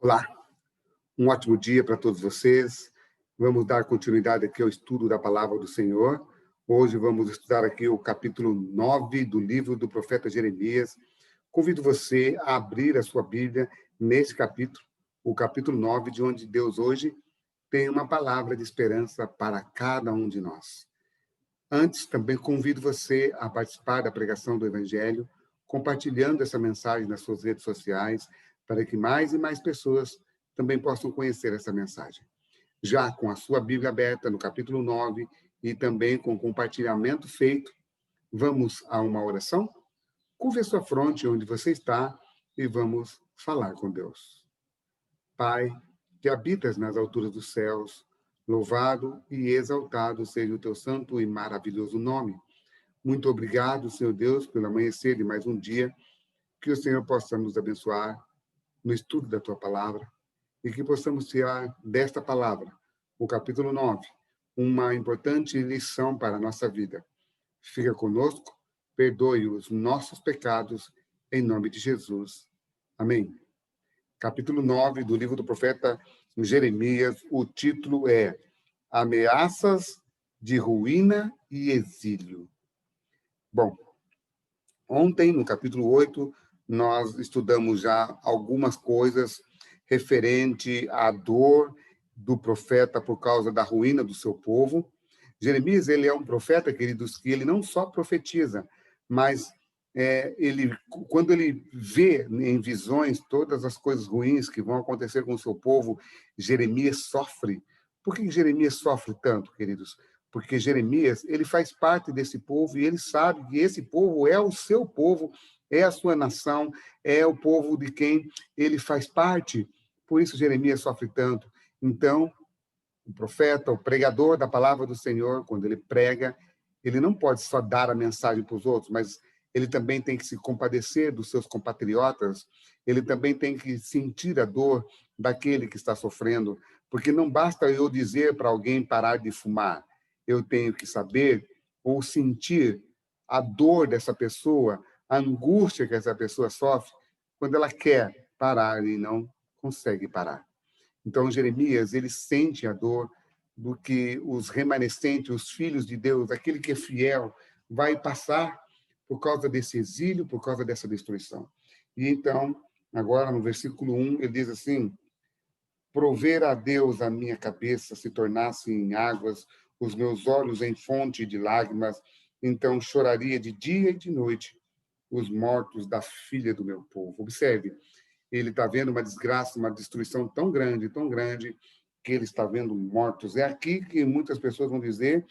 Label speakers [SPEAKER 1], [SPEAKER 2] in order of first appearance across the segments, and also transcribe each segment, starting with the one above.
[SPEAKER 1] Olá, um ótimo dia para todos vocês. Vamos dar continuidade aqui ao estudo da palavra do Senhor. Hoje vamos estudar aqui o capítulo 9 do livro do profeta Jeremias. Convido você a abrir a sua Bíblia nesse capítulo, o capítulo 9, de onde Deus hoje tem uma palavra de esperança para cada um de nós. Antes, também convido você a participar da pregação do Evangelho, compartilhando essa mensagem nas suas redes sociais, para que mais e mais pessoas também possam conhecer essa mensagem. Já com a sua Bíblia aberta no capítulo 9 e também com o compartilhamento feito, vamos a uma oração? Curve a sua fronte onde você está e vamos falar com Deus. Pai, que habitas nas alturas dos céus, louvado e exaltado seja o teu santo e maravilhoso nome. Muito obrigado, Senhor Deus, pelo amanhecer de mais um dia, que o Senhor possa nos abençoar no estudo da tua palavra e que possamos tirar desta palavra, o capítulo 9, uma importante lição para a nossa vida. Fica conosco, perdoe os nossos pecados, em nome de Jesus. Amém. Capítulo 9 do livro do profeta Jeremias, o título é Ameaças de Ruína e Exílio. Bom, ontem, no capítulo 8, nós estudamos já algumas coisas referente à dor do profeta por causa da ruína do seu povo. Jeremias, ele é um profeta, queridos, que ele não só profetiza, mas quando ele vê em visões todas as coisas ruins que vão acontecer com o seu povo, Jeremias sofre. Por que Jeremias sofre tanto, queridos? Porque Jeremias, ele faz parte desse povo e ele sabe que esse povo é o seu povo, é a sua nação, é o povo de quem ele faz parte. Por isso Jeremias sofre tanto. Então, o profeta, o pregador da palavra do Senhor, quando ele prega, ele não pode só dar a mensagem para os outros, mas ele também tem que se compadecer dos seus compatriotas, ele também tem que sentir a dor daquele que está sofrendo, porque não basta eu dizer para alguém parar de fumar, eu tenho que saber ou sentir a dor dessa pessoa, a angústia que essa pessoa sofre, quando ela quer parar e não consegue parar. Então, Jeremias, ele sente a dor do que os remanescentes, os filhos de Deus, aquele que é fiel, vai passar por causa desse exílio, por causa dessa destruição. E então, agora no versículo 1, ele diz assim: prover a Deus a minha cabeça se tornasse em águas, os meus olhos em fonte de lágrimas, então choraria de dia e de noite os mortos da filha do meu povo. Observe, ele está vendo uma desgraça, uma destruição tão grande, que ele está vendo mortos. É aqui que muitas pessoas vão dizer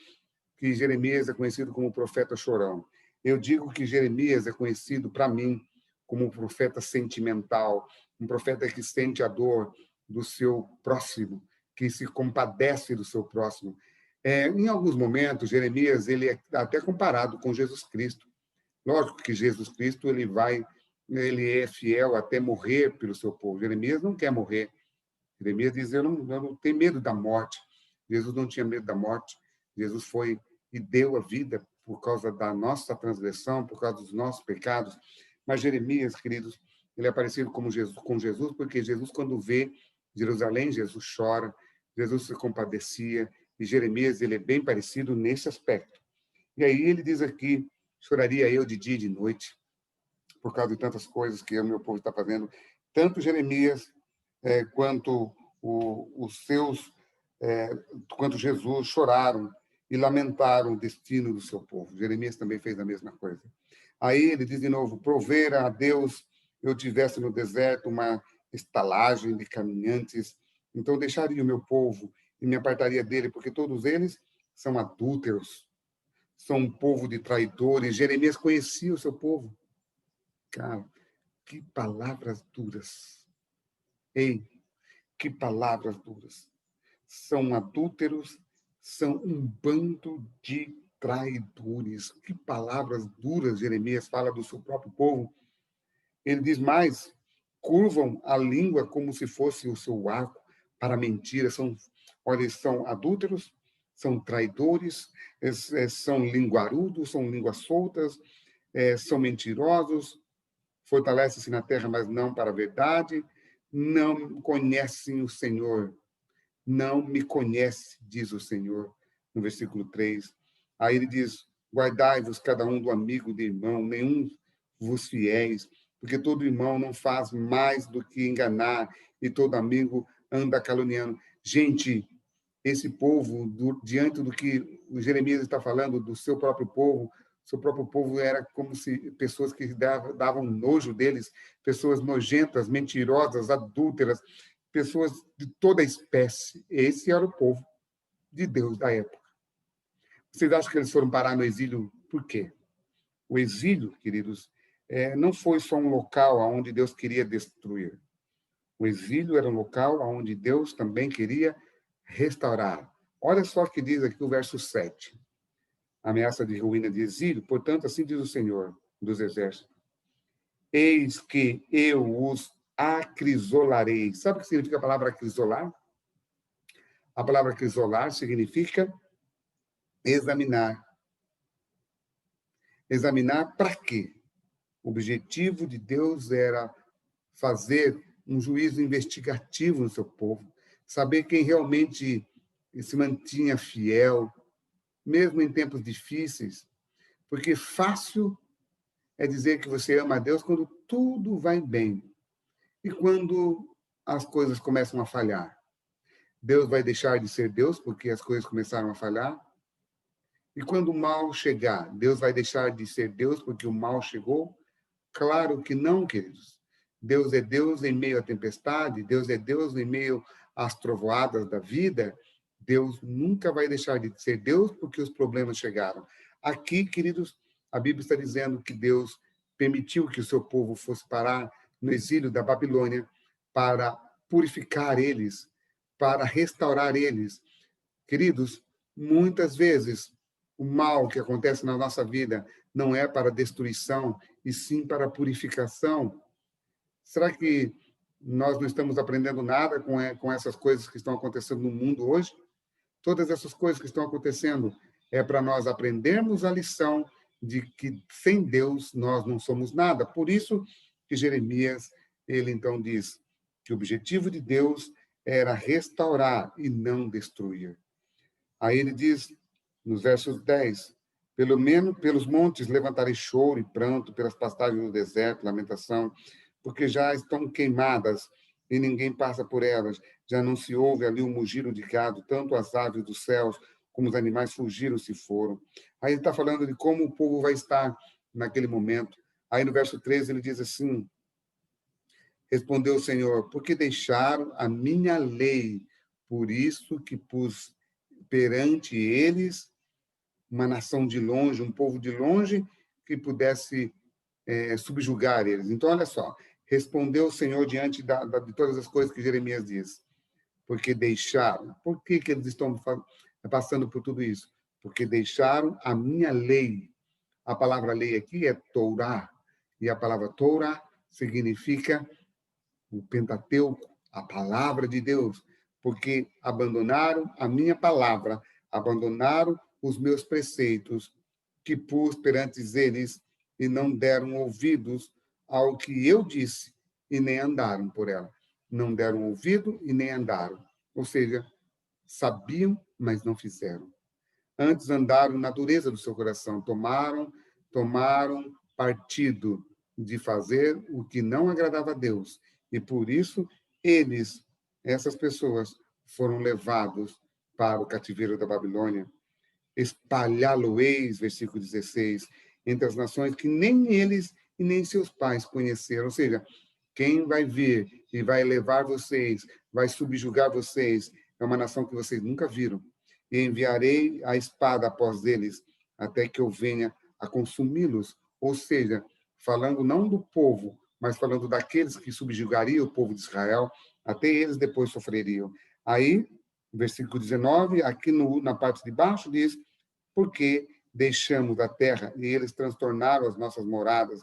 [SPEAKER 1] que Jeremias é conhecido como o profeta chorão. Eu digo que Jeremias é conhecido, para mim, como um profeta sentimental, um profeta que sente a dor do seu próximo, que se compadece do seu próximo. Em alguns momentos, Jeremias ele é até comparado com Jesus Cristo. Lógico que Jesus Cristo ele é fiel até morrer pelo seu povo. Jeremias não quer morrer. Jeremias diz: eu não tenho medo da morte. Jesus não tinha medo da morte. Jesus foi e deu a vida por causa da nossa transgressão, por causa dos nossos pecados. Mas Jeremias, queridos, ele é parecido com Jesus, porque Jesus, quando vê Jerusalém, Jesus chora, Jesus se compadecia, e Jeremias, ele é bem parecido nesse aspecto. E aí ele diz aqui: choraria eu de dia e de noite, por causa de tantas coisas que o meu povo está fazendo. Tanto Jeremias quanto quanto Jesus choraram e lamentaram o destino do seu povo. Jeremias também fez a mesma coisa. Aí ele diz de novo: prover a Deus eu tivesse no deserto uma estalagem de caminhantes, então deixaria o meu povo e me apartaria dele, porque todos eles são adúlteros, são um povo de traidores. Jeremias conhecia o seu povo. Cara, que palavras duras. Ei, que palavras duras. São adúlteros, são um bando de traidores. Que palavras duras Jeremias fala do seu próprio povo. Ele diz mais: curvam a língua como se fosse o seu arco para mentira. Olha, eles são adúlteros, são traidores, são linguarudos, são línguas soltas, são mentirosos, fortalece-se na terra, mas não para a verdade, não conhecem o Senhor. Não me conhece, diz o Senhor, no versículo 3. Aí ele diz, guardai-vos cada um do amigo de irmão, nenhum vos fiéis, porque todo irmão não faz mais do que enganar, e todo amigo anda caluniando. Gente, esse povo, diante do que o Jeremias está falando, do seu próprio povo era como se pessoas que davam nojo deles, pessoas nojentas, mentirosas, adúlteras, pessoas de toda espécie. Esse era o povo de Deus da época. Vocês acham que eles foram parar no exílio por quê? O exílio, queridos, não foi só um local onde Deus queria destruir. O exílio era um local onde Deus também queria restaurar. Olha só o que diz aqui o verso 7. Ameaça de ruína de exílio. Portanto, assim diz o Senhor dos Exércitos. Eis que eu os acrisolarei. Sabe o que significa a palavra acrisolar? A palavra acrisolar significa examinar. Examinar para quê? O objetivo de Deus era fazer um juízo investigativo no seu povo, saber quem realmente se mantinha fiel, mesmo em tempos difíceis, porque fácil é dizer que você ama a Deus quando tudo vai bem. E quando as coisas começam a falhar? Deus vai deixar de ser Deus porque as coisas começaram a falhar? E quando o mal chegar, Deus vai deixar de ser Deus porque o mal chegou? Claro que não, queridos. Deus é Deus em meio à tempestade, Deus é Deus em meio às trovoadas da vida. Deus nunca vai deixar de ser Deus porque os problemas chegaram. Aqui, queridos, a Bíblia está dizendo que Deus permitiu que o seu povo fosse parar no exílio da Babilônia para purificar eles, para restaurar eles. Queridos, muitas vezes o mal que acontece na nossa vida não é para destruição, e sim para purificação. Será que nós não estamos aprendendo nada com essas coisas que estão acontecendo no mundo hoje? Todas essas coisas que estão acontecendo é para nós aprendermos a lição de que sem Deus nós não somos nada. Por isso que Jeremias, ele então diz que o objetivo de Deus era restaurar e não destruir. Aí ele diz, nos versos 10, pelo menos pelos montes levantarei choro e pranto, pelas pastagens do deserto, lamentação, porque já estão queimadas e ninguém passa por elas. Já não se ouve ali o mugido de gado, tanto as aves dos céus como os animais fugiram se foram. Aí ele está falando de como o povo vai estar naquele momento. Aí no verso 13 ele diz assim, respondeu o Senhor, porque deixaram a minha lei, por isso que pus perante eles uma nação de longe, um povo de longe, que pudesse subjugar eles. Então, olha só, respondeu o Senhor diante de todas as coisas que Jeremias diz, porque deixaram. Por que eles estão passando por tudo isso? Porque deixaram a minha lei. A palavra lei aqui é Torá, e a palavra Torá significa o Pentateuco, a palavra de Deus, porque abandonaram a minha palavra, abandonaram os meus preceitos que pus perante eles e não deram ouvidos ao que eu disse e nem andaram por ela. Não deram ouvido e nem andaram. Ou seja, sabiam, mas não fizeram. Antes andaram na dureza do seu coração, tomaram partido de fazer o que não agradava a Deus. E por isso essas pessoas, foram levados para o cativeiro da Babilônia. Espalhá-lo-eis, versículo 16, entre as nações que nem eles e nem seus pais conheceram. Ou seja, quem vai vir e vai levar vocês, vai subjugar vocês, é uma nação que vocês nunca viram. E enviarei a espada após eles, até que eu venha a consumi-los. Ou seja, falando não do povo, mas falando daqueles que subjugariam o povo de Israel, até eles depois sofreriam. Aí, versículo 19, aqui na parte de baixo, diz, porque deixamos a terra e eles transtornaram as nossas moradas.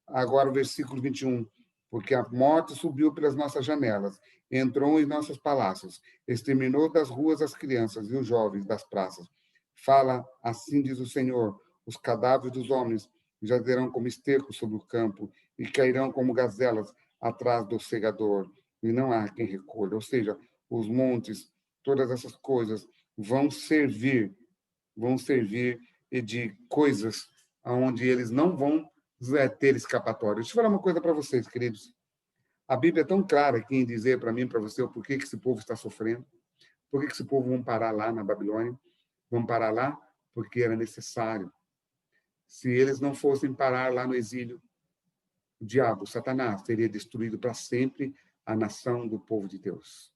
[SPEAKER 1] Agora o versículo 21, porque a morte subiu pelas nossas janelas, entrou em nossos palácios, exterminou das ruas as crianças e os jovens das praças. Fala, assim diz o Senhor, os cadáveres dos homens jazerão como esterco sobre o campo e cairão como gazelas atrás do segador. e não há quem recolha. Ou seja, os montes, todas essas coisas vão servir de coisas onde eles não vão ter escapatória. Deixa eu falar uma coisa para vocês, queridos. A Bíblia é tão clara aqui em dizer para mim, para você, o porquê que esse povo está sofrendo, por que esse povo vão parar lá na Babilônia. Vão parar lá porque era necessário. Se eles não fossem parar lá no exílio, o diabo, Satanás, teria destruído para sempre a nação do povo de Deus.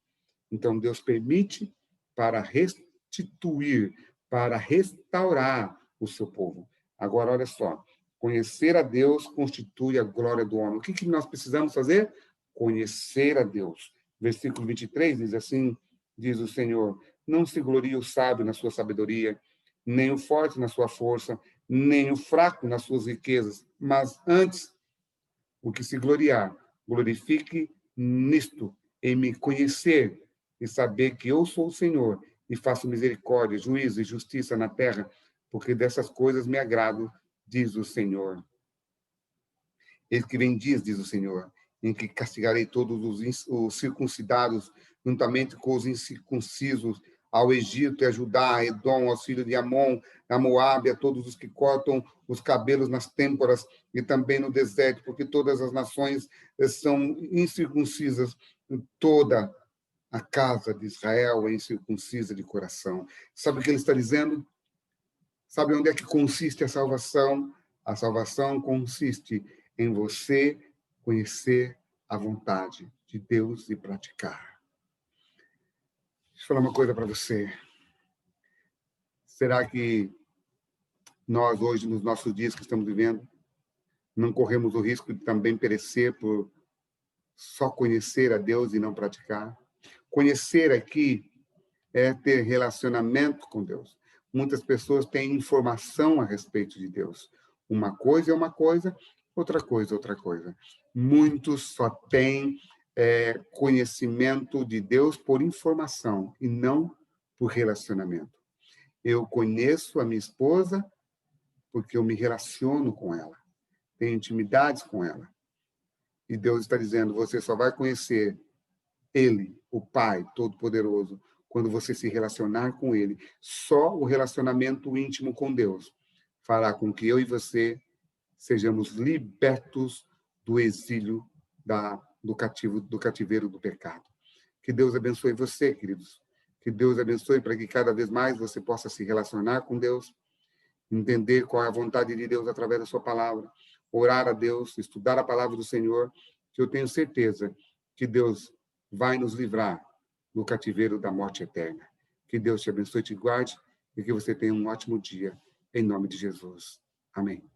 [SPEAKER 1] Então, Deus permite para restituir, para restaurar o seu povo. Agora, olha só, conhecer a Deus constitui a glória do homem. O que nós precisamos fazer? Conhecer a Deus. Versículo 23 diz assim, diz o Senhor, não se glorie o sábio na sua sabedoria, nem o forte na sua força, nem o fraco nas suas riquezas, mas antes, o que se gloriar, glorifique nisto, em me conhecer e saber que eu sou o Senhor e faço misericórdia, juízo e justiça na terra, porque dessas coisas me agrado, diz o Senhor. Eis que vem diz o Senhor, em que castigarei todos os circuncidados, juntamente com os incircuncisos, ao Egito e a Judá, a Edom, aos filhos de Amon, a Moabe, a todos os que cortam os cabelos nas têmporas e também no deserto, porque todas as nações são incircuncisas, toda a casa de Israel é incircuncisa de coração. Sabe o que ele está dizendo? Sabe onde é que consiste a salvação? A salvação consiste em você conhecer a vontade de Deus e praticar. Deixa eu falar uma coisa para você. Será que nós, hoje, nos nossos dias que estamos vivendo, não corremos o risco de também perecer por só conhecer a Deus e não praticar? Conhecer aqui é ter relacionamento com Deus. Muitas pessoas têm informação a respeito de Deus. Uma coisa é uma coisa, outra coisa é outra coisa. Muitos só têm conhecimento de Deus por informação e não por relacionamento. Eu conheço a minha esposa porque eu me relaciono com ela, tenho intimidades com ela. E Deus está dizendo, você só vai conhecer Ele, o Pai Todo-Poderoso, quando você se relacionar com Ele. Só o relacionamento íntimo com Deus fará com que eu e você sejamos libertos do exílio, do cativeiro do pecado. Que Deus abençoe você, queridos. Que Deus abençoe para que cada vez mais você possa se relacionar com Deus, entender qual é a vontade de Deus através da sua palavra, orar a Deus, estudar a palavra do Senhor, que eu tenho certeza que Deus vai nos livrar do cativeiro da morte eterna. Que Deus te abençoe e te guarde e que você tenha um ótimo dia, em nome de Jesus. Amém.